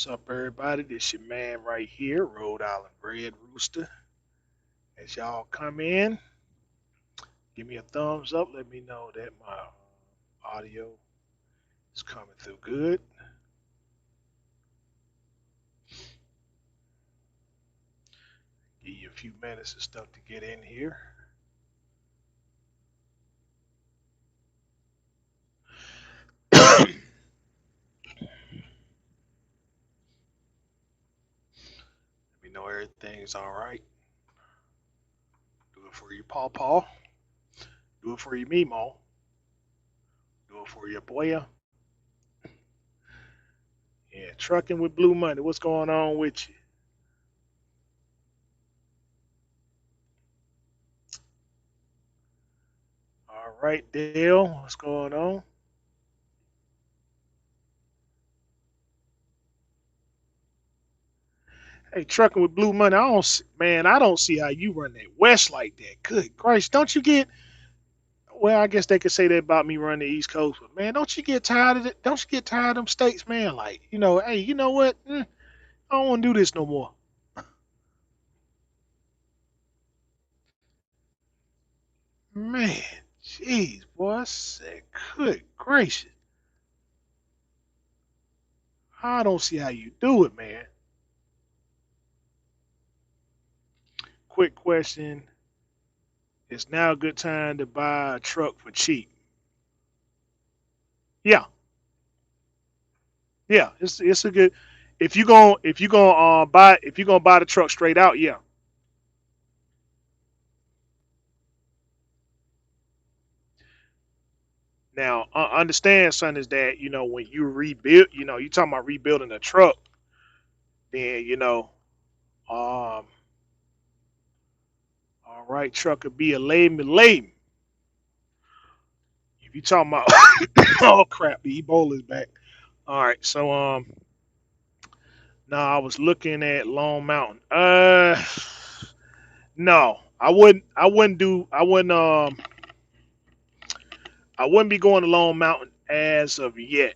What's up, everybody? This your man right here, Rhode Island Red Rooster. As y'all come in, give me a thumbs up. Let me know that my audio is coming through good. Give you a few minutes and stuff to get in here. Let me know everything's all right. Do it for you, Paw Paw. Do it for you, Mimo. Do it for your Boya. Yeah, trucking with Blue Money. What's going on with you? All right, Dale. What's going on? Hey, trucking with Blue Money. Man, I don't see how you run that West like that. Good Christ, don't you get? Well, I guess they could say that about me running the East Coast, but man, don't you get tired of it? Don't you get tired of them states, man? Like, hey, you know what? I don't want to do this no more. Man, jeez, boy, I said, good gracious, I don't see how you do it, man. Quick question: Is now a good time to buy a truck for cheap? Yeah, yeah, it's a good. If you gonna buy the truck straight out, yeah. Now, understand, son, is that when you rebuild, you talking about rebuilding a truck, then um, all right, truck could be a laden. If you talking about, oh crap, the Ebola is back. All right, so now I was looking at Long Mountain. No, I wouldn't be going to Long Mountain as of yet.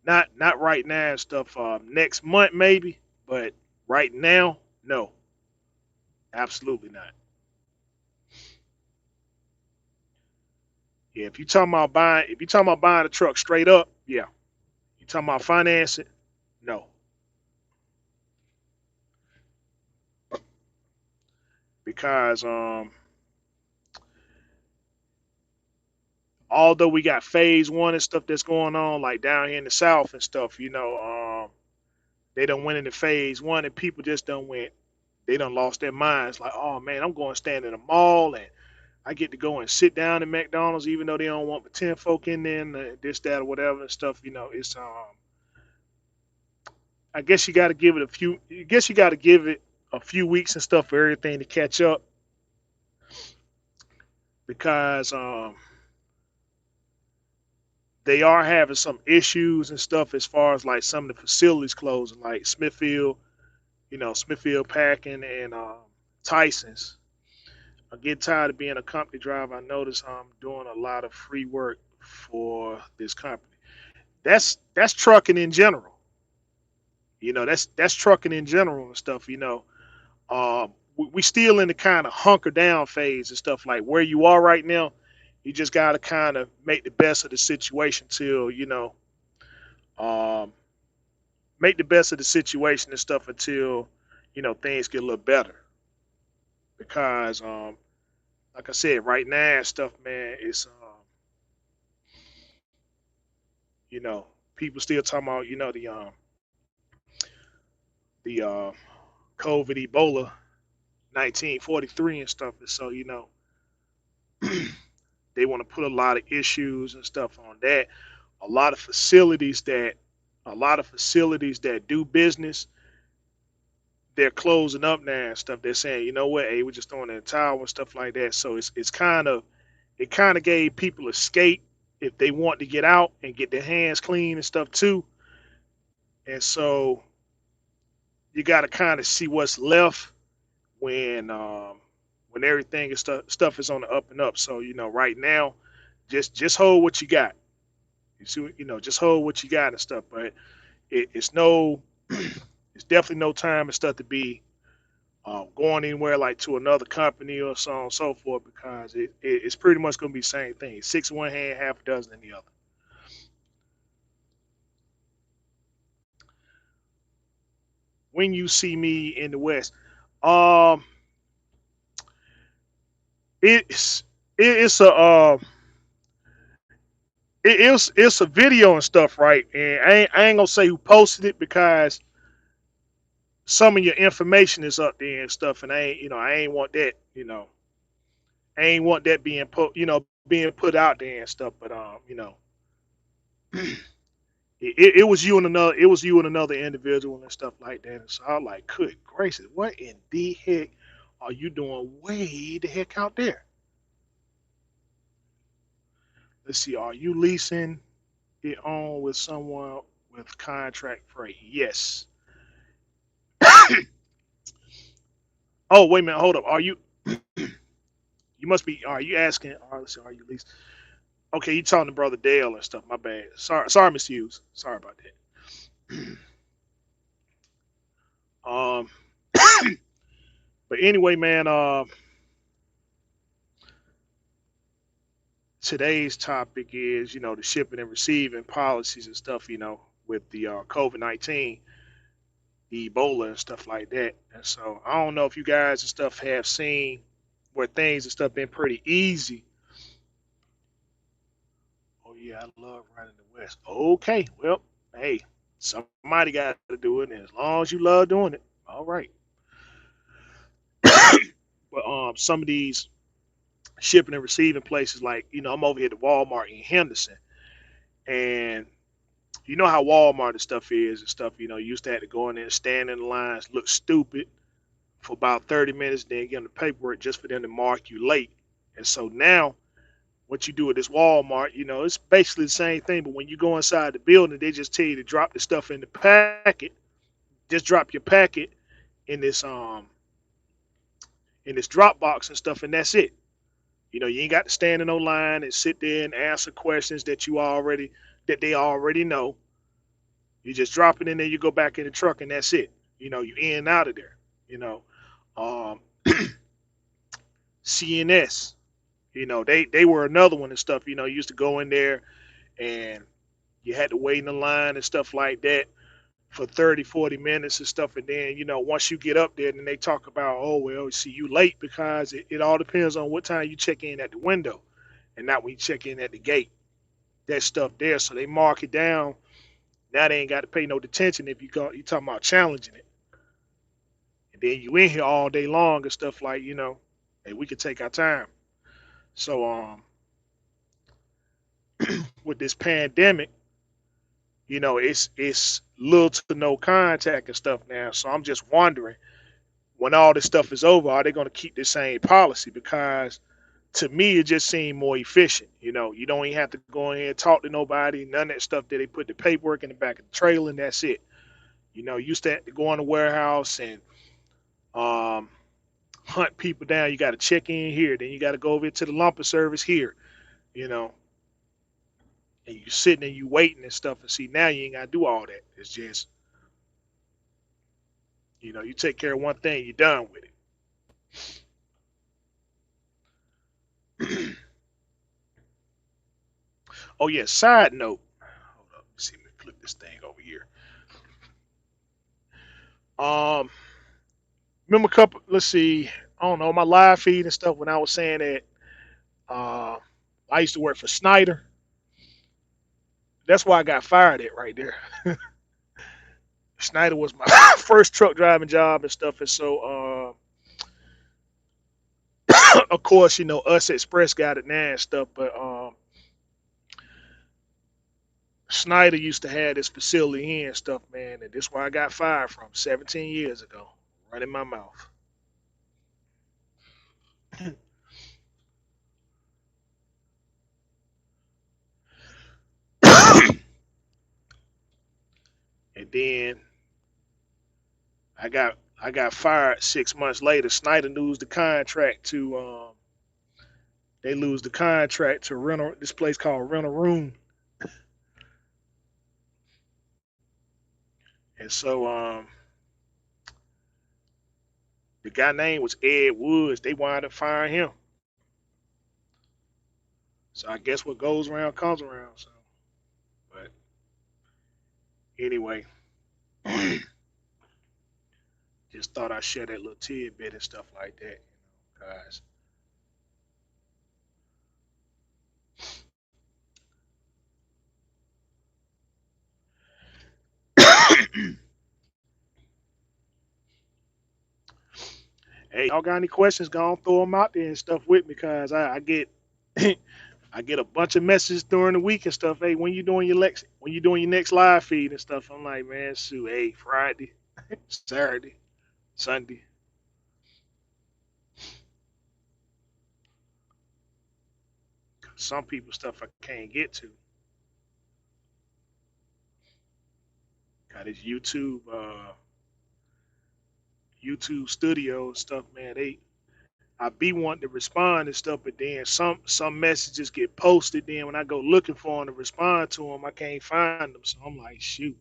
Not right now and stuff. Next month maybe, but right now, no, absolutely not. Yeah, if you talking about buying a truck straight up, yeah. You talking about financing? No, because although we got phase one and stuff that's going on, like down here in the south and stuff, they don't went into phase one and people just don't went. They done lost their minds. Like, oh man, I'm going to stand in the mall and I get to go and sit down at McDonald's, even though they don't want the 10 folk in there and this, that, or whatever and stuff. It's I guess you got to give it a few. I guess you got to give it a few weeks and stuff for everything to catch up because they are having some issues and stuff as far as like some of the facilities closing, like Smithfield, Smithfield Packing and Tyson's. I get tired of being a company driver. I notice I'm doing a lot of free work for this company. That's trucking in general. That's trucking in general and stuff. We still in the kind of hunker down phase and stuff. Like where you are right now, you just got to kind of make the best of the situation till um, make the best of the situation and stuff until things get a little better. Because like I said, right now and stuff, man, it's you know people still talking about the COVID Ebola 1943 and stuff, and so they want to put a lot of issues and stuff on that. A lot of facilities that a lot of facilities that do business, they're closing up now and stuff. They're saying, you know what, hey, we're just throwing in the towel and stuff like that. So it kind of gave people escape if they want to get out and get their hands clean and stuff too. And so you got to kind of see what's left when when everything is stuff is on the up and up. So right now, just hold what you got. You see, just hold what you got and stuff. But it's no, it's definitely no time and stuff to be going anywhere like to another company or so on and so forth because it's pretty much going to be the same thing. Six in one hand, half a dozen in the other. When you see me in the West, um, it's it's a it's a video and stuff, right? And I ain't gonna say who posted it because some of your information is up there and stuff, and I ain't want that, I ain't want that being put out there and stuff. But it was you and another individual and stuff like that. And so I was like, good gracious, what in the heck are you doing way the heck out there? Let's see, are you leasing it on with someone with contract freight? Yes. Oh, wait a minute, hold up. You must be, are you asking, let's see, are you leasing? Okay, you talking to Brother Dale and stuff. My bad. Sorry, Miss Hughes. Sorry about that. Um, but anyway, man. Today's topic is the shipping and receiving policies and stuff. With the COVID-19, the Ebola and stuff like that. And so I don't know if you guys and stuff have seen where things and stuff been pretty easy. Oh yeah, I love running the West. Okay, well, hey, somebody got to do it, and as long as you love doing it, all right. But some of these shipping and receiving places, like I'm over here at Walmart in Henderson, and you know how Walmart and stuff is and stuff. You used to have to go in there, stand in the lines, look stupid for about 30 minutes, then get on the paperwork just for them to mark you late. And so now, what you do at this Walmart, it's basically the same thing. But when you go inside the building, they just tell you to drop the stuff in the packet. Just drop your packet in this drop box and stuff, and that's it. You ain't got to stand in no line and sit there and answer questions that they already know. You just drop it in there, you go back in the truck, and that's it. You in and out of there. You know, um, CNS. They were another one and stuff. You used to go in there and you had to wait in the line and stuff like that for 30, 40 minutes and stuff. And then, once you get up there, then they talk about, oh, well, see, you late because it all depends on what time you check in at the window and not when you check in at the gate. That stuff there. So they mark it down. Now they ain't got to pay no detention if you talking about challenging it. And then you in here all day long and stuff like, hey, we can take our time. So with this pandemic, it's little to no contact and stuff now. So I'm just wondering when all this stuff is over, are they going to keep the same policy? Because to me, it just seemed more efficient. You don't even have to go in here and talk to nobody. None of that stuff that they put the paperwork in the back of the trailer and that's it. You used to have to go in the warehouse and um, hunt people down. You got to check in here, then you got to go over to the lumper service here. You know, and you sitting and you waiting and stuff. And see, now you ain't got to do all that. It's just you take care of one thing, you're done with it. Oh yeah, side note. Hold up, let's see, let me flip this thing over here. Um, remember a couple. Let's see. I don't know my live feed and stuff when I was saying that uh, I used to work for Snyder. That's why I got fired at right there. Snyder was my first truck driving job and stuff, and so of course us Express got it now and stuff, but Snyder used to have this facility here and stuff, man, and this is where I got fired from 17 years ago, running my mouth. And then I got fired 6 months later. Snyder lose the contract to they lose the contract to rental this place called Rental Room. And so the guy name was Ed Woods. They wanted to find him. So I guess what goes around comes around. So, but anyway, just thought I'd share that little tidbit and stuff like that, guys. Hey, y'all got any questions? Go on, throw them out there and stuff with me, cause I get I get a bunch of messages during the week and stuff. Hey, when you doing your when you doing your next live feed and stuff? I'm like, man, shoot, hey, Friday, Saturday, Sunday. Some people stuff I can't get to. Got this YouTube studio and stuff, man. I be wanting to respond and stuff, but then some messages get posted. Then when I go looking for them to respond to them, I can't find them. So I'm like, shoot.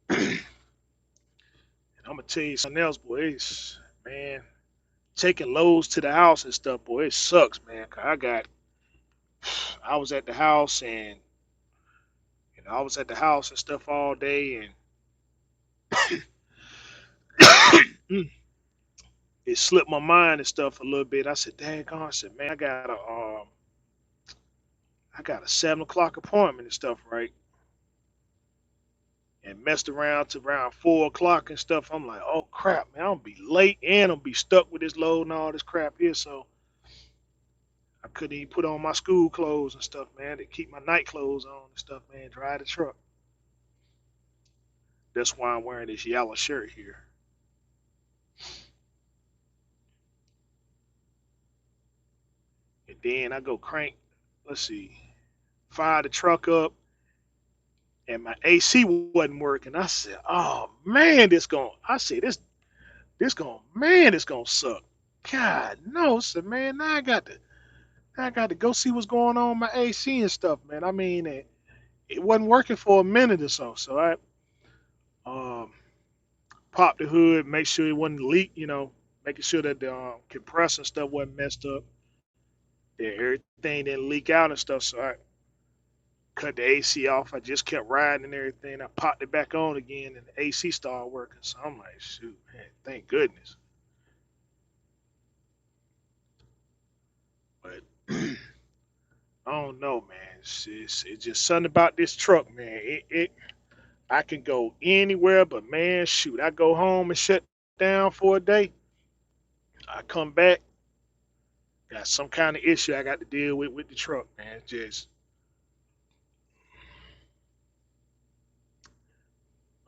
And I'm gonna tell you something else, boy. It's, man, taking loads to the house and stuff, boy. It sucks, man. 'Cause I was at the house and I was at the house and stuff all day, and it slipped my mind and stuff a little bit. I said, "Dang, I said, man, I got a 7 o'clock appointment and stuff, right?" And messed around to around 4 o'clock and stuff. I'm like, "Oh crap, man, I'm gonna be late and I'm gonna be stuck with this load and all this crap here." So I couldn't even put on my school clothes and stuff, man, to keep my night clothes on and stuff, man. Drive the truck. That's why I'm wearing this yellow shirt here. And then I go crank. Let's see, fire the truck up, and my AC wasn't working. I said, "Oh man, this going." I said, "This going, man, this gonna suck." God no, I said, man, now I got to go see what's going on with my AC and stuff, man. I mean, it wasn't working for a minute or so. So I um, popped the hood, make sure it wasn't leak, making sure that the compressor and stuff wasn't messed up, that everything didn't leak out and stuff. So I cut the AC off. I just kept riding and everything. I popped it back on again, and the AC started working. So I'm like, shoot, man, thank goodness. But I don't know, man. It's just something about this truck, man. I can go anywhere, but man, shoot, I go home and shut down for a day. I come back, got some kind of issue I got to deal with the truck, man. It's just,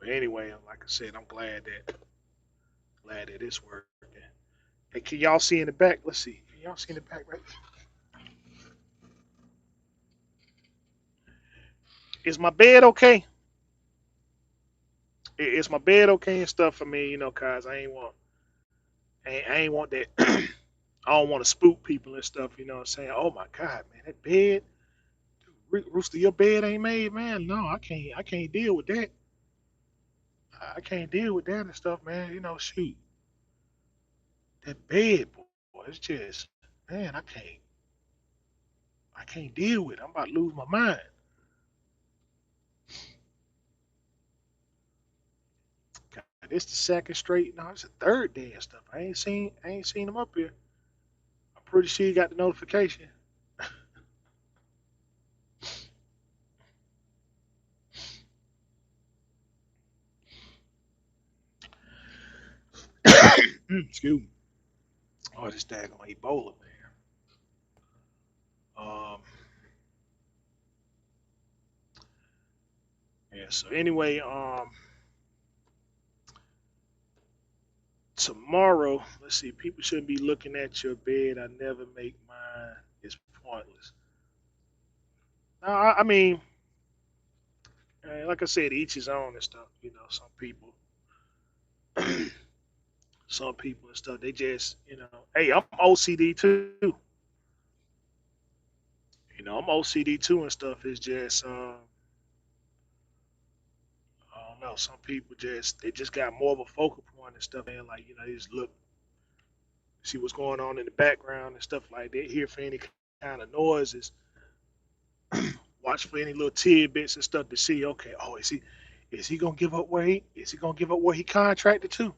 but anyway, like I said, I'm glad that it's working. Hey, can y'all see in the back? Let's see. Can y'all see in the back, right? Is my bed okay? Is my bed okay and stuff for me? Cause I ain't want that. I don't want to spook people and stuff. You know what I'm saying? Oh my God, man, that bed, Rooster, your bed ain't made, man. No, I can't deal with that. I can't deal with that and stuff, man. Shoot, that bed, boy, it's just, man, I can't deal with it. I'm about to lose my mind. God, this the second straight. No, it's the third day and stuff. I ain't seen him up here. I'm pretty sure you got the notification. Excuse me. Oh, this daggone Ebola, man. Um, yeah. So anyway, tomorrow, let's see. People shouldn't be looking at your bed. I never make mine. It's pointless. No, I mean, like I said, each his own and stuff. Some people and stuff. They just, hey, I'm OCD too. I'm OCD too and stuff. It's just I don't know. Some people just got more of a focal point and stuff, and like they just look, see what's going on in the background and stuff like that. Hear for any kind of noises, watch for any little tidbits and stuff to see. Okay, oh, is he gonna give up where he gonna give up where he contracted to?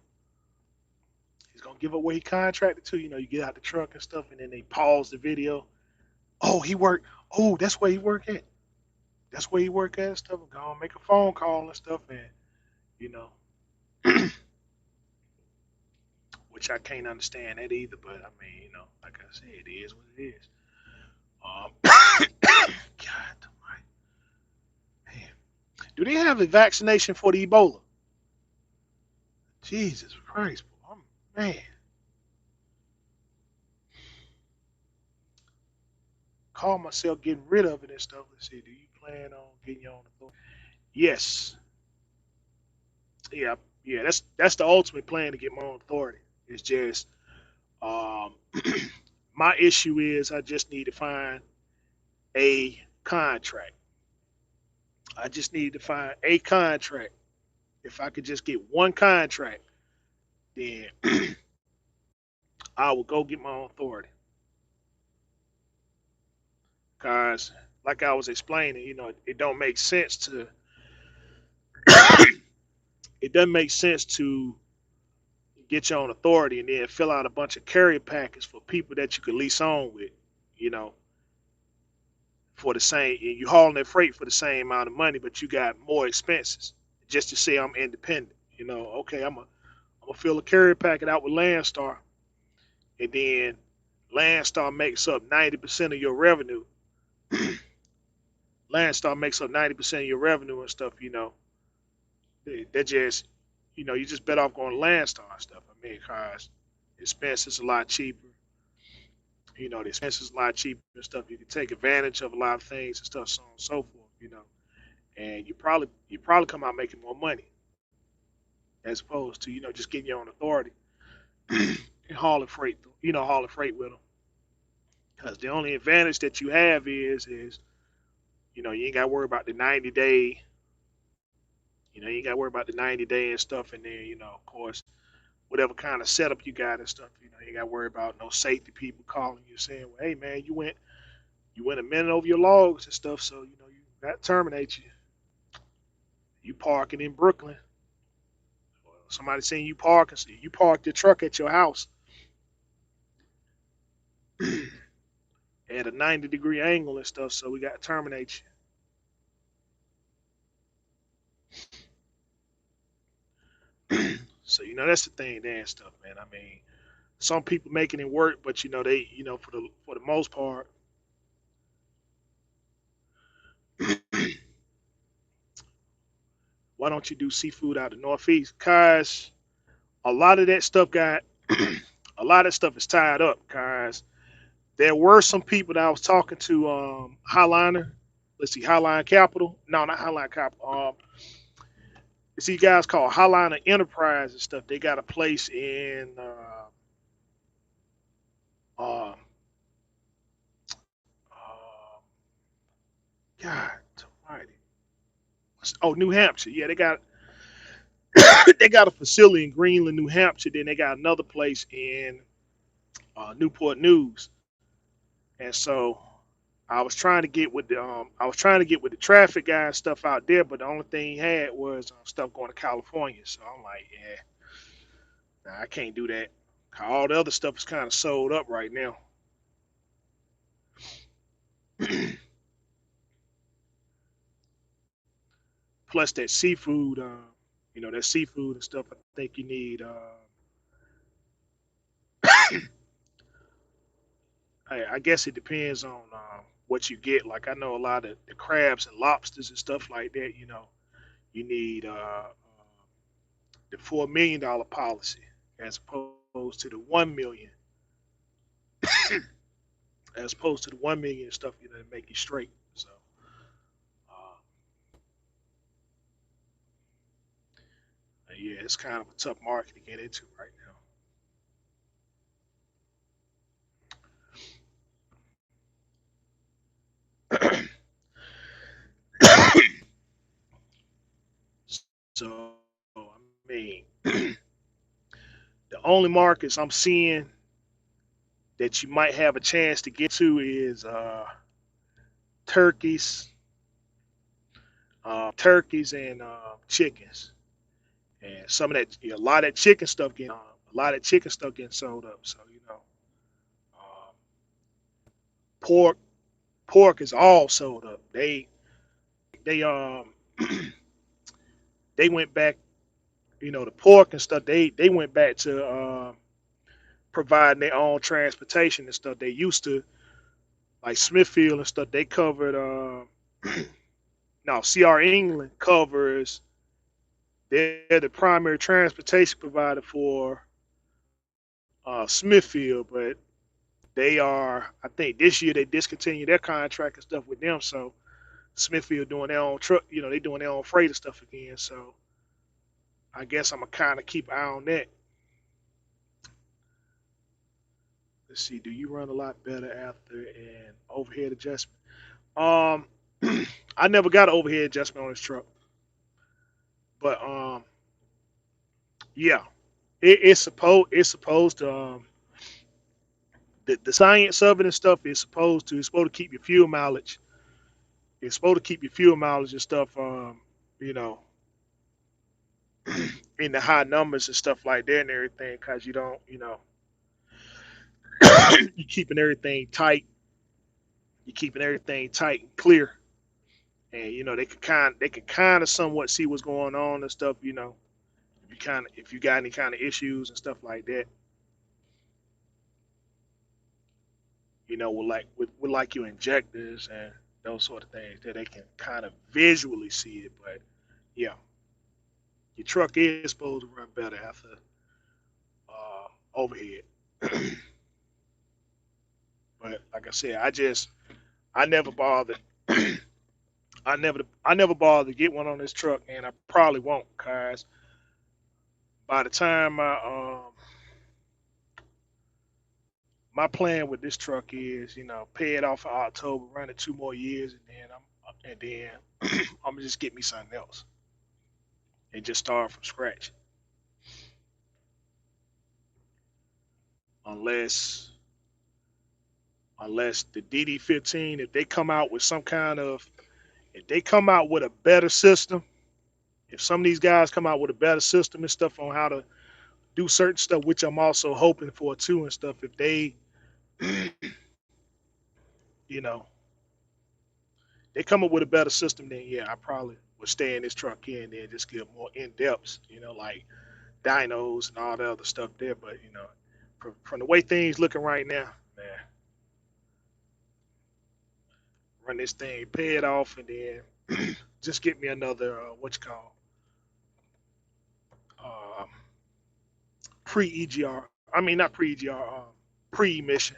He's gonna give up where he contracted to. You get out the truck and stuff, and then they pause the video. Oh, he worked. Oh, that's where he work at. That's where he work at and stuff. Go and make a phone call and stuff, and you know, which I can't understand that either. But I mean, like I said, it is what it is. God, man. Do they have a vaccination for the Ebola? Jesus Christ, boy. Man, call myself getting rid of it and stuff. Let's see. Do you plan on getting your own authority? Yes. Yeah, yeah. That's the ultimate plan to get my own authority. It's just um, my issue is I just need to find a contract. I just need to find a contract. If I could just get one contract, then I will go get my own authority. Cause like I was explaining, it don't make sense to it doesn't make sense to get your own authority and then fill out a bunch of carrier packets for people that you could lease on with, you know, for the same and you hauling their freight for the same amount of money, but you got more expenses just to say I'm independent. Okay, I'm gonna fill a carrier packet out with Landstar, and then Landstar makes up 90% of your revenue. Landstar makes up 90% of your revenue and stuff. That just you just better off going to Landstar and stuff. I mean, cause the expense is a lot cheaper. The expense is a lot cheaper and stuff. You can take advantage of a lot of things and stuff, so on and so forth. And you probably come out making more money as opposed to just getting your own authority and hauling freight with them. Because the only advantage that you have is you ain't got to worry about the 90 day. You ain't got to worry about the 90 day and stuff, and then of course whatever kind of setup you got and stuff. You ain't got to worry about no safety people calling you saying, "Well, hey man, you went a minute over your logs and stuff, so you got to terminate you. You parking in Brooklyn, somebody saying you parking, so you parked your truck at your house at a 90-degree angle and stuff, so we got to terminate you." So that's the thing there and stuff, man. I mean, some people making it work, but they for the most part, why don't you do seafood out the Northeast? Cause a lot of that stuff got a lot of stuff is tied up. Cause there were some people that I was talking to, Highliner. Let's see, Highline Capital. No, not Highline Capital. See guys called Highliner Enterprise and stuff. They got a place in uh, uh, God Almighty. Oh, New Hampshire. Yeah, they got they got a facility in Greenland, New Hampshire. Then they got another place in Newport News. And so I was trying to get with the traffic guy and stuff out there, but the only thing he had was stuff going to California. So I'm like, yeah, nah, I can't do that. All the other stuff is kind of sold up right now. Plus that seafood and stuff. I think you need. I guess it depends on what you get. Like I know a lot of the crabs and lobsters and stuff like that. You need the $4 million policy as opposed to the 1 million, as opposed to the 1 million stuff. To make you straight. So uh, yeah, it's kind of a tough market to get into right now. So I mean, the only markets I'm seeing that you might have a chance to get to is turkeys, turkeys and chickens, and some of that, a lot of that chicken stuff getting a lot of chicken stuff getting sold up. So um, pork pork is all sold up. They they went back, the pork and stuff. They went back to providing their own transportation and stuff. They used to, like Smithfield and stuff. They covered. Now CR England covers. They're the primary transportation provider for Smithfield, but they are. I think this year they discontinued their contract and stuff with them. So Smithfield doing their own truck. They doing their own freight and stuff again. So I guess I'm gonna kind of keep an eye on that. Let's see. Do you run a lot better after an overhead adjustment? Um, I never got an overhead adjustment on this truck, but yeah, it's supposed to the science of it and stuff is supposed to keep your fuel mileage. It's supposed to keep your fuel mileage and stuff. You know, in the high numbers and stuff like that and everything, because you don't, you keeping everything tight. You're keeping everything tight and clear, and they can kind of somewhat see what's going on and stuff. If you got any kind of issues and stuff like that. With like your injectors and those sort of things that they can kind of visually see it. But yeah, your truck is supposed to run better after overhead. But like I said, I never bothered. I never bothered to get one on this truck, and I probably won't, cause by the time my plan with this truck is, pay it off in October, run it 2 more years, and then I'm gonna just get me something else and just start from scratch. Unless unless the DD15, if they come out with a better system, if some of these guys come out with a better system and stuff on how to do certain stuff, which I'm also hoping for too and stuff, if they, you know, they come up with a better system, then yeah, I probably would stay in this truck here and then just get more in depths, like dynos and all the other stuff there. But from the way things looking right now, man, run this thing, pay it off, and then just get me another what you call um, pre EGR. I mean, not pre EGR, pre emission.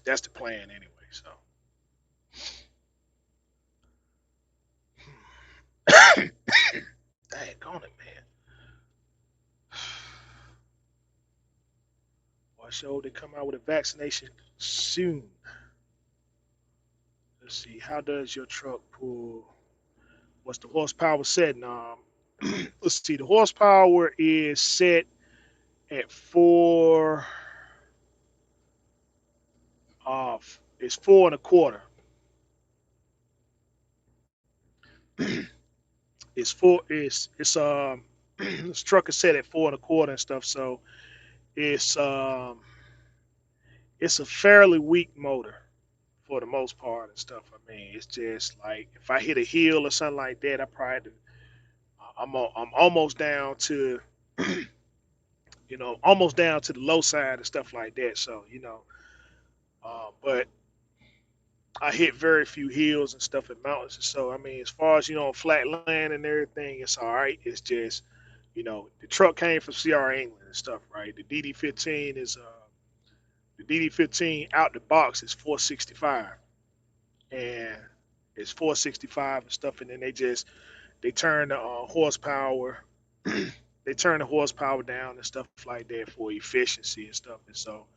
That's the plan anyway. So, dang on it, man. Well, I showed they come out with a vaccination soon. Let's see. How does your truck pull? What's the horsepower setting? Let's see. The horsepower is set at four. It's 4 1/4. It's this truck is set at 4 1/4 and stuff. So it's um it's a fairly weak motor for the most part and stuff. I mean, it's just like if I hit a hill or something like that, I'm almost down to almost down to the low side and stuff like that. So but I hit very few hills and stuff and mountains. And so I mean, as far as flat land and everything, it's all right. It's just the truck came from CR England and stuff, right? The DD15 out the box is 465, and it's 465 and stuff, and then they turn the horsepower. They turn the horsepower down and stuff like that for efficiency and stuff. And so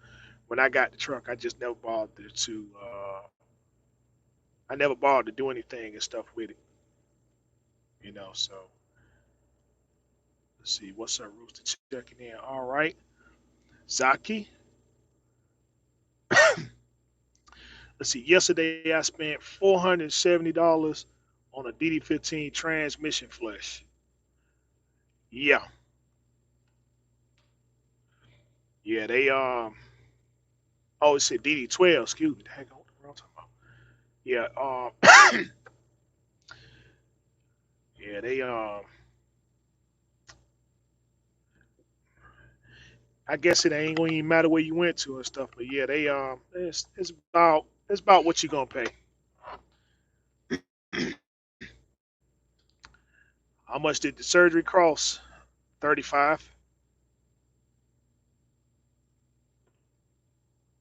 when I got the truck, I just never bothered to. I never bothered to do anything and stuff with it. So let's see. What's up, Rooster checking in? All right, Zaki. Let's see. Yesterday I spent $470 on a DD15 transmission flush. Yeah, yeah. They Oh, it said DD12. Excuse me. Hang on. What am I talking about? Yeah. Yeah. They I guess it ain't gonna even matter where you went to and stuff. But yeah, they it's about what you gonna pay. How much did the surgery cost? 35.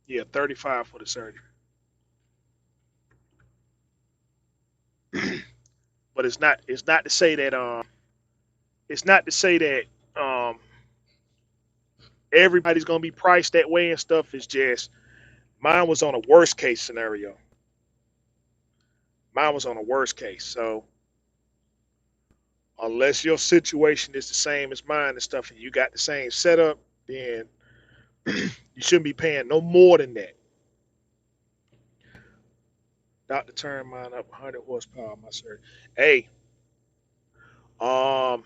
Yeah, 35 for the surgery. But it's not to say that it's not to say that um everybody's gonna be priced that way and stuff. It's just mine was on a worst case scenario. Mine was on a worst case. So unless your situation is the same as mine and stuff, and you got the same setup, then you shouldn't be paying no more than that. Doctor turned mine up 100 horsepower. My sir. Hey, um,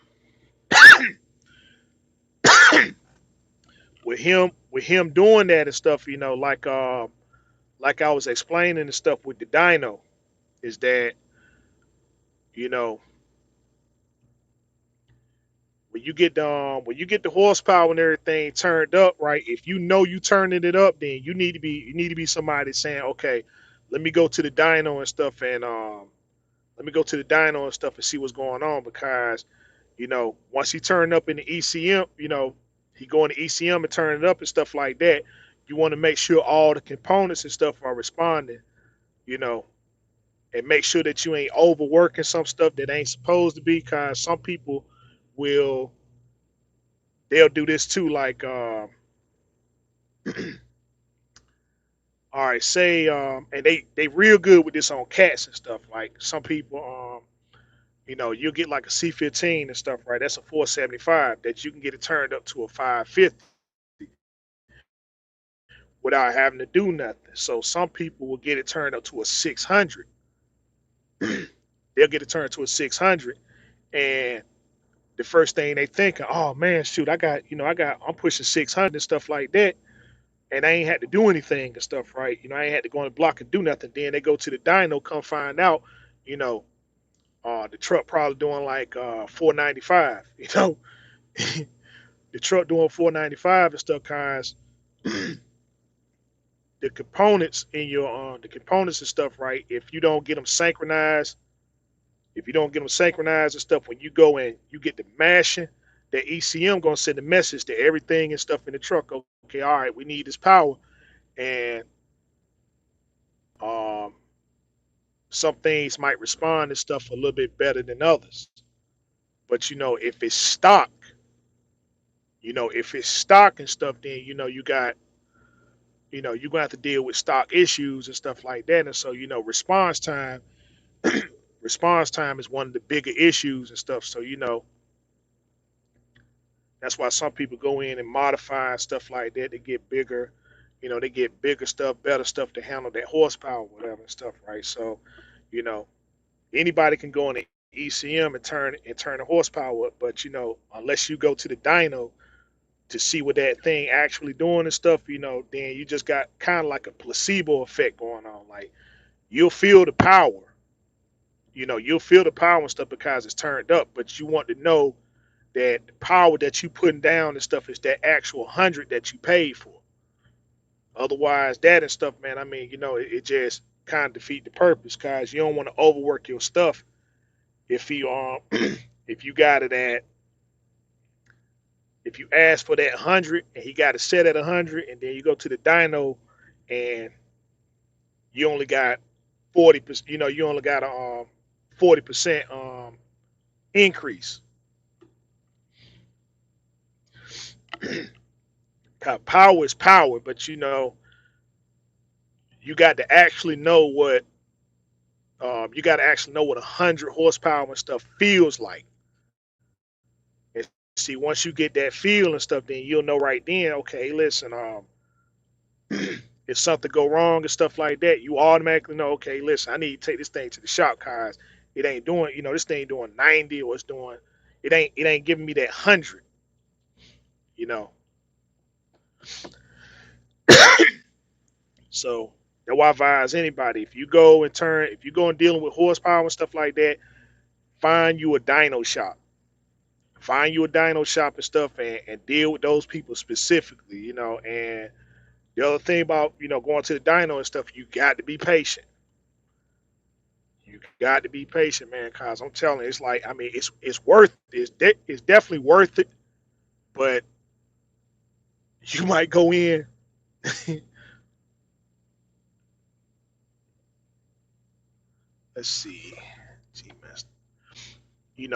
with him doing that and stuff, like I was explaining and stuff with the dyno, is that you know when you get the horsepower and everything turned up, right? If you know you turning it up, then you need to be somebody saying, okay, let me go to the dyno and stuff, and let me go to the dyno and stuff and see what's going on, because once he turned up in the ECM, he go in the ECM and turn it up and stuff like that. You want to make sure all the components and stuff are responding, you know, and make sure that you ain't overworking some stuff that ain't supposed to be, because some people will they'll do this too. Like, all right, say, and they real good with this on cats and stuff. Like some people, you'll get like a C15 and stuff, right? That's a 475 that you can get it turned up to a 550 without having to do nothing. So some people will get it turned up to a 600. They'll get it turned to a 600, and the first thing they think, oh man, shoot, I'm pushing 600 and stuff like that, and I ain't had to do anything and stuff, right? I ain't had to go on the block and do nothing. Then they go to the dyno, come find out, you know, the truck probably doing like 495. The truck doing 495 and stuff, cause the components and stuff, right? If you don't get them synchronized and stuff, when you go and you get the mashing, the ECM gonna send a message to everything and stuff in the truck. Okay, all right, we need this power, and um, some things might respond to stuff a little bit better than others. But if it's stock and stuff, then you're gonna have to deal with stock issues and stuff like that. And so response time is one of the bigger issues and stuff. So that's why some people go in and modify and stuff like that to get bigger. They get bigger stuff, better stuff to handle that horsepower, whatever and stuff, right? So, you know, anybody can go in the ECM and turn the horsepower up, but unless you go to the dyno to see what that thing actually doing and stuff, then you just got kind of like a placebo effect going on. Like you'll feel the power, you'll feel the power and stuff because it's turned up, but you want to know that the power that you putting down and stuff is that actual 100 that you paid for. Otherwise, that and stuff, man. I mean, it just kind of defeat the purpose, because you don't want to overwork your stuff if you if you got it at if you ask for that 100 and he got it set at 100, and then you go to the dyno and you only got 40%. You only got a 40% increase. Power is power, but You got to actually know what you got to actually know what 100 horsepower and stuff feels like. And see, once you get that feel and stuff, then you'll know right then. Okay, listen, if something go wrong and stuff like that, you automatically know. Okay, listen, I need to take this thing to the shop cars. It ain't doing, this thing doing 90 or it's doing, it ain't giving me that 100. You know, so that's why I advise anybody if you go and dealing with horsepower and stuff like that, find you a dyno shop. Find you a dyno shop and stuff, and deal with those people specifically. And the other thing about going to the dyno and stuff, you got to be patient. You got to be patient, man. Cause I'm telling you, it's like I mean, it's worth it. It's definitely worth it. But you might go in. Let's see. You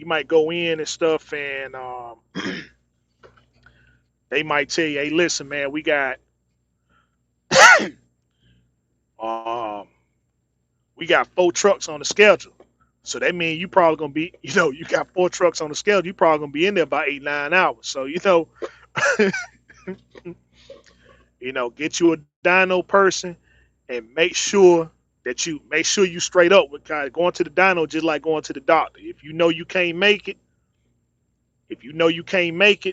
might go in and stuff, and they might tell you, "Hey, listen, man, we got um, we got 4 trucks on the schedule." So that means you probably gonna be, you got 4 trucks on the schedule. You probably gonna be in there about 8 9 hours. So get you a dyno person and make sure you straight up with kind of going to the dyno just like going to the doctor. If you know you can't make it,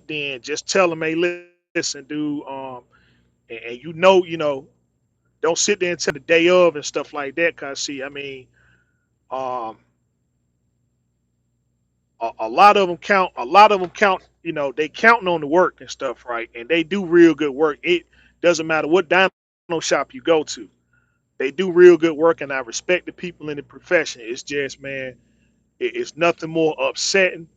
then just tell them, hey, listen, dude, and don't sit there and tell the day of and stuff like that. Cause see, I mean, um, a lot of them count. A lot of them count. They counting on the work and stuff, right? And they do real good work. It doesn't matter what dyno shop you go to. They do real good work, and I respect the people in the profession. It's just, man, it's nothing more upsetting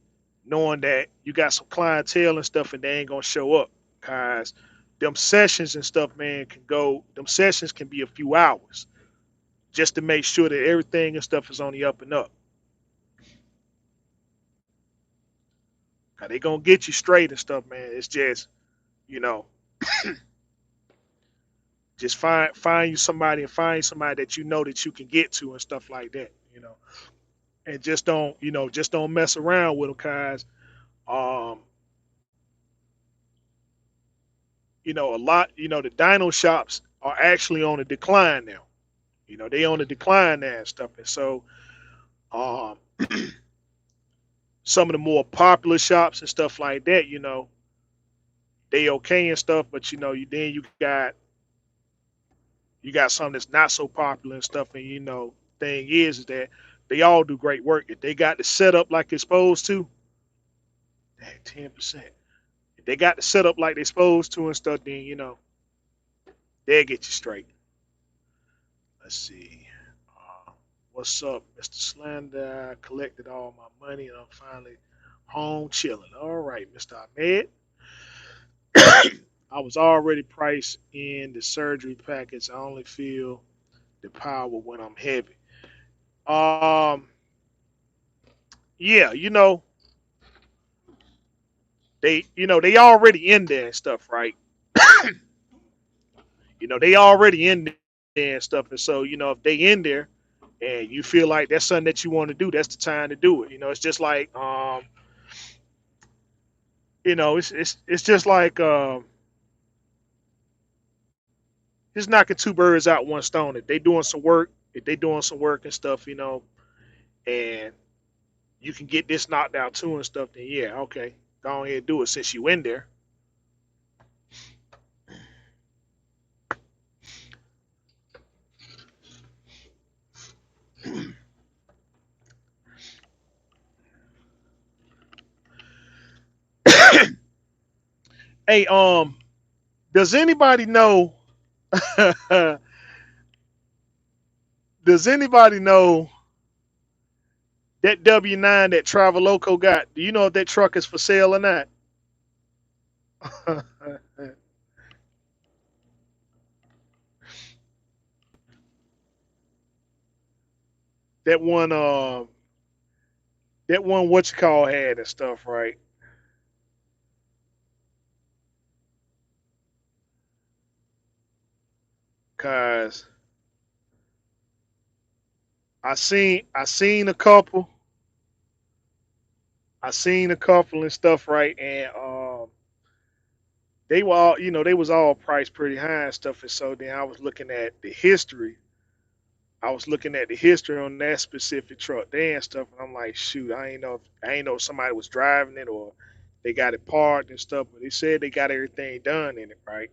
knowing that you got some clientele and stuff, and they ain't gonna show up. Cause them sessions and stuff, man, Them sessions can be a few hours just to make sure that everything and stuff is on the up and up. Cause they gonna get you straight and stuff, man. It's just, you know, just find you somebody and find somebody that you know that you can get to and stuff like that. And just don't mess around with them, cause um, a lot, the dyno shops are actually on a decline now. They on a decline now and stuff. And so um, some of the more popular shops and stuff like that, they okay and stuff, but then you got something that's not so popular and stuff. And thing is that they all do great work. If they got the setup like they're supposed to, 10%. If they got the setup like they're supposed to and stuff, then they'll get you straight. Let's see. Uh, what's up, Mr. Slender? I collected all my money and I'm finally home chilling. All right, Mr. Ahmed. I was already priced in the surgery package. I only feel the power when I'm heavy. Um, yeah, they already in there and stuff, right? They already in there and stuff, and so if they in there and you feel like that's something that you want to do, that's the time to do it. It's just like it's just like just knocking two birds out one stone. If they doing some work and stuff, and you can get this knocked out too and stuff, then yeah, okay, go ahead and do it since you in there. Hey, does anybody know? Does anybody know that W9 that Traveloco got? Do you know if that truck is for sale or not? that one, that one, what you call had and stuff, right? cause I seen a couple, I seen a couple and stuff, right? And they were all, they was all priced pretty high and stuff. And so then I was looking at the history. I was looking at the history on that specific truck there and stuff, and I'm like, shoot, I ain't know if somebody was driving it or they got it parked and stuff. But they said they got everything done in it, right?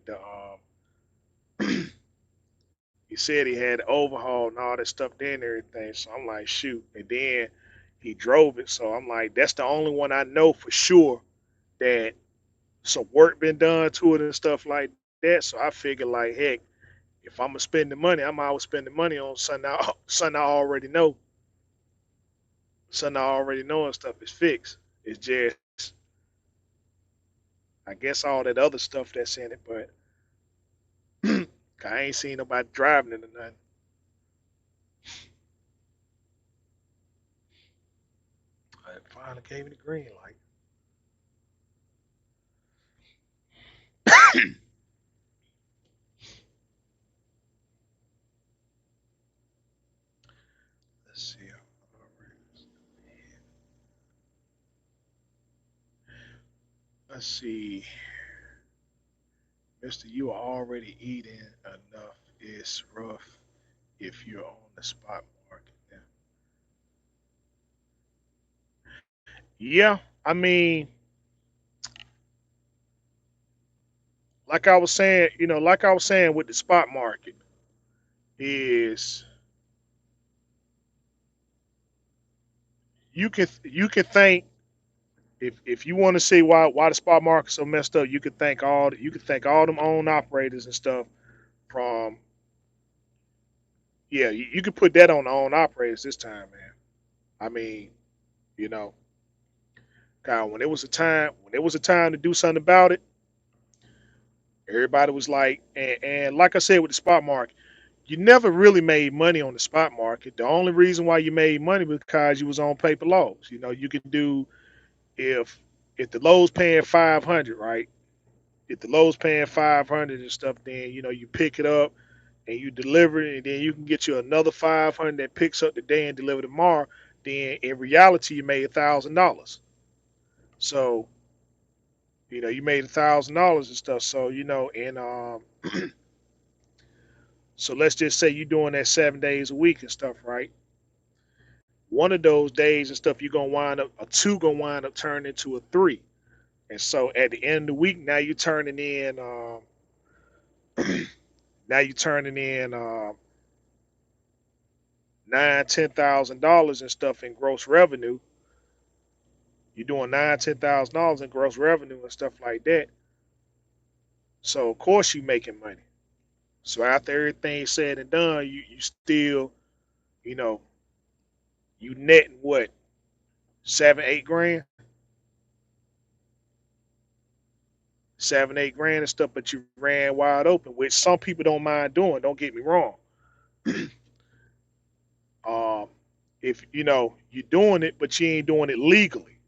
He said he had overhaul and all that stuff there and everything. So I'm like, shoot. And then he drove it. So I'm like, that's the only one I know for sure that some work been done to it and stuff like that. So I figured like, heck, if I'm gonna spend the money, I'm always spending money on something something I already know. Something I already know and stuff is fixed. It's just I guess all that other stuff that's in it, but I ain't seen nobody driving it or nothing. I finally gave me the green light. Let's see. Let's see. Mister, you are already eating enough. It's rough if you're on the spot market now. Yeah, I mean, like I was saying, like I was saying with the spot market is you can think if you want to see why the spot market's so messed up, you could thank all them own operators and stuff from yeah, you could put that on the own operators this time, man. I mean, you know, God, when it was a time to do something about it, everybody was like, and like I said with the spot market, you never really made money on the spot market. The only reason why you made money was because you was on paper lows. You can do if if the low's paying 500, right? If the low's paying 500 and stuff, then you pick it up and you deliver it, and then you can get you another 500 that picks up the day and deliver tomorrow. Then in reality, you made $1,000. So you made $1,000 and stuff. So and so let's just say you're doing that 7 days a week and stuff, right? One of those days and stuff, you're gonna wind up a two gonna wind up turning into a three. And so at the end of the week, now you're turning in now you're turning in nine, $10,000 and stuff in gross revenue. You're doing nine, $10,000 in gross revenue and stuff like that. So of course you making money. So after everything's said and done, you still, you know, you netting what, 7, 8 grand, 7, 8 grand and stuff, but you ran wide open, which some people don't mind doing. Don't get me wrong. Um, if you're doing it, but you ain't doing it legally.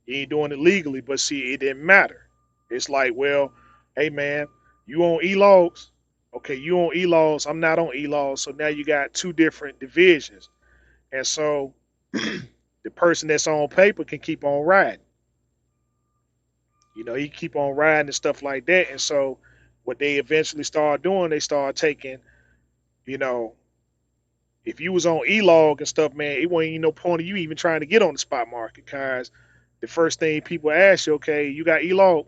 You ain't doing it legally, but see, it didn't matter. It's like, well, hey man, you on e-logs? Okay, you on e-logs. I'm not on e-logs. So now you got two different divisions, and so the person that's on paper can keep on riding. He keep on riding and stuff like that. And so what they eventually start doing, they start taking, you know, if you was on e-log and stuff, man, it wasn't even no point of you even trying to get on the spot market because the first thing people ask you, okay, you got e-log?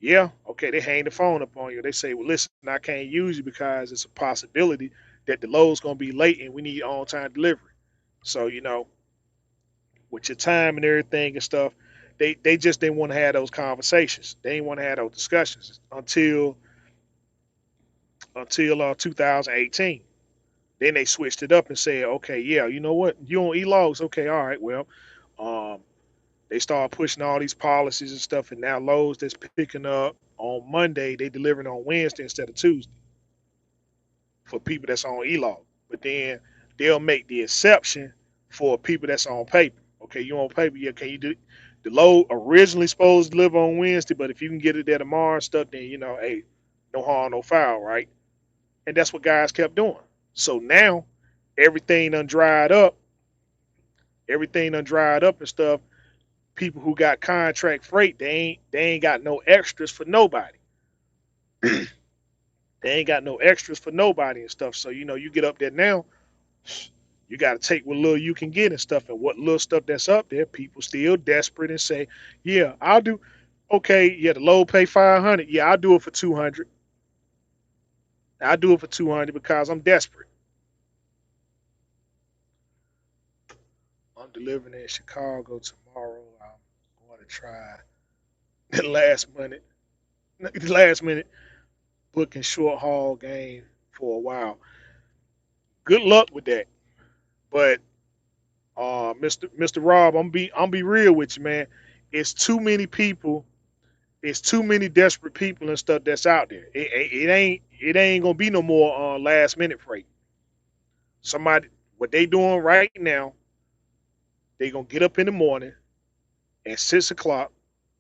Yeah, okay, they hang the phone up on you. They say, well, listen, I can't use you because it's a possibility that the load's gonna be late and we need on-time delivery. So with your time and everything and stuff, they just didn't want to have those conversations. They didn't want to have those discussions until 2018. Then they switched it up and said, okay, yeah, you know what, you on e-logs? Okay, all right, well, um, they started pushing all these policies and stuff, and now loads that's picking up on Monday, they delivering on Wednesday instead of Tuesday for people that's on e-log. But then they'll make the exception for people that's on paper. Okay, you on paper, yeah, can you do the load originally supposed to deliver on Wednesday, but if you can get it there tomorrow and stuff, then hey, no harm, no foul, right? And that's what guys kept doing. So now everything done dried up, everything done dried up and stuff. People who got contract freight, they ain't got no extras for nobody. They ain't got no extras for nobody and stuff. So you get up there now, you got to take what little you can get and stuff. And what little stuff that's up there, people still desperate and say, "Yeah, I'll do." Okay, yeah, the low pay 500. Yeah, I'll do it for 200. I'll do it for 200 because I'm desperate. I'm delivering in Chicago tomorrow. I'm going to try the last minute booking short haul game for a while. Good luck with that. But Mr. Rob, I'm be real with you, man. It's too many people. It's too many desperate people and stuff that's out there. It ain't gonna be no more last minute freight. Somebody, what they doing right now, they gonna get up in the morning at 6 o'clock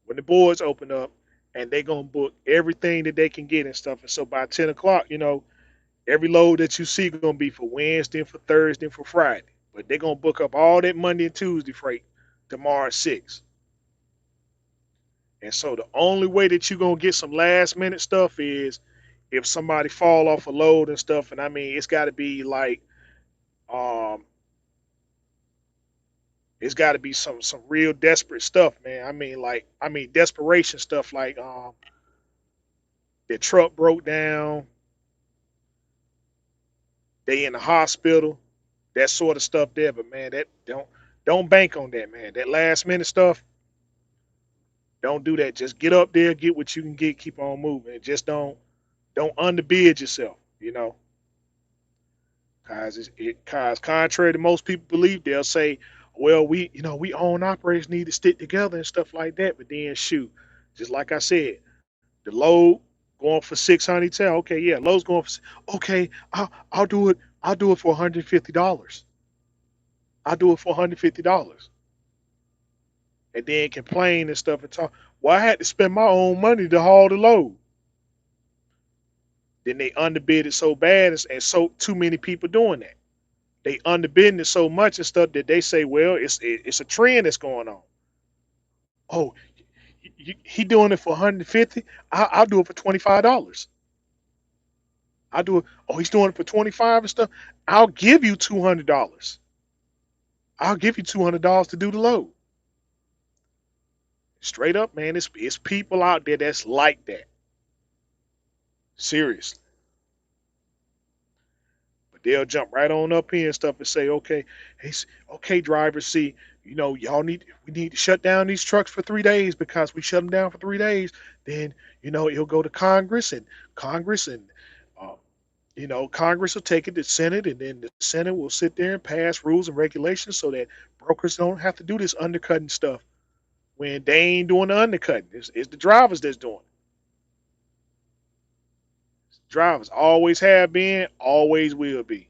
when the boards open up, and they gonna book everything that they can get and stuff. And so by 10 o'clock, every load that you see gonna be for Wednesday and for Thursday and for Friday. But they're gonna book up all that Monday and Tuesday freight tomorrow at 6. And so the only way that you're gonna get some last minute stuff is if somebody fall off a load and stuff. And I mean, um it's got to be some real desperate stuff, man. I mean desperation stuff like their truck broke down, they in the hospital, that sort of stuff there. But man, that don't bank on that, man. That last minute stuff, don't do that. Just get up there, get what you can get, keep on moving. And just don't underbid yourself, cause contrary to most people believe, they'll say, well, we own operators need to stick together and stuff like that. But then shoot, just like I said, the load going for 600. Tell okay, yeah, load's going for okay. I'll do it. I'll do it for $150. I'll do it for $150, and then complain and stuff and talk. Well, I had to spend my own money to haul the load. Then they underbid it so bad, and so too many people doing that. They underbidding it so much and stuff that they say, well, it's a trend that's going on. Oh, he doing it for 150. I'll do it for $25. I'll do it. Oh, he's doing it for 25 and stuff. I'll give you $200. I'll give you $200 to do the load. Straight up, man. It's people out there that's like that. Seriously. But they'll jump right on up here and stuff and say, okay, hey, okay, drivers, see, we need to shut down these trucks for 3 days because we shut them down for 3 days. Then, it'll go to Congress and, uh, Congress will take it to Senate, and then the Senate will sit there and pass rules and regulations so that brokers don't have to do this undercutting stuff when they ain't doing the undercutting. It's the drivers that's doing it. Drivers always have been, always will be.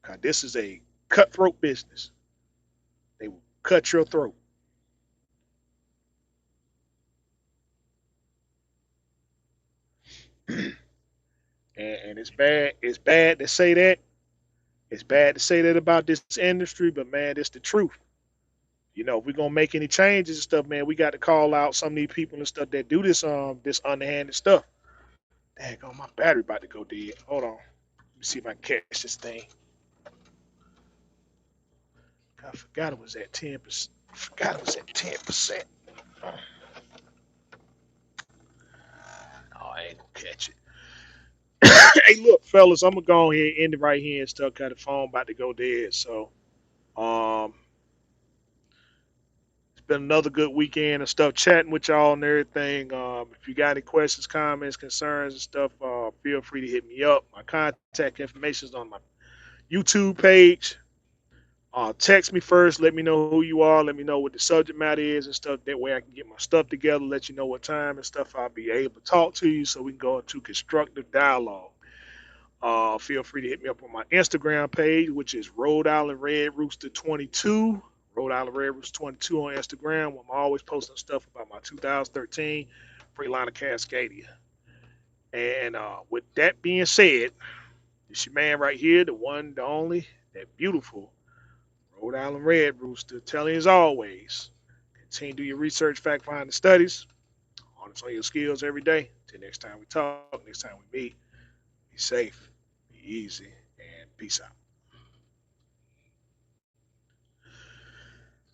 'Cause this is a cutthroat business. They will cut your throat. And it's bad. It's bad to say that. It's bad to say that about this industry, but man, it's the truth. If we're gonna make any changes and stuff, man, we got to call out some of these people and stuff that do this underhanded stuff. Dang, oh, my battery about to go dead. Hold on. Let me see if I can catch this thing. I forgot it was at 10%. I forgot it was at 10%. Oh, I ain't gonna catch it. Hey, look, fellas, I'm gonna go ahead and end it right here and stuff. Got the phone about to go dead. So, um, it's been another good weekend and stuff, chatting with y'all and everything. If you got any questions, comments, concerns, and stuff, feel free to hit me up. My contact information is on my YouTube page. Text me first. Let me know who you are. Let me know what the subject matter is and stuff. That way I can get my stuff together, let you know what time and stuff I'll be able to talk to you so we can go into constructive dialogue. Feel free to hit me up on my Instagram page, which is Rhode Island Red Rooster 22. Rhode Island Red Rooster 22 on Instagram. I'm always posting stuff about my 2013 Freeliner Cascadia. And with that being said, this your man right here, the one, the only, that beautiful Rhode Island Red Rooster, telling you as always, continue to do your research, fact finding studies, harness on your skills every day. Till next time we talk, next time we meet, be safe, be easy, and peace out.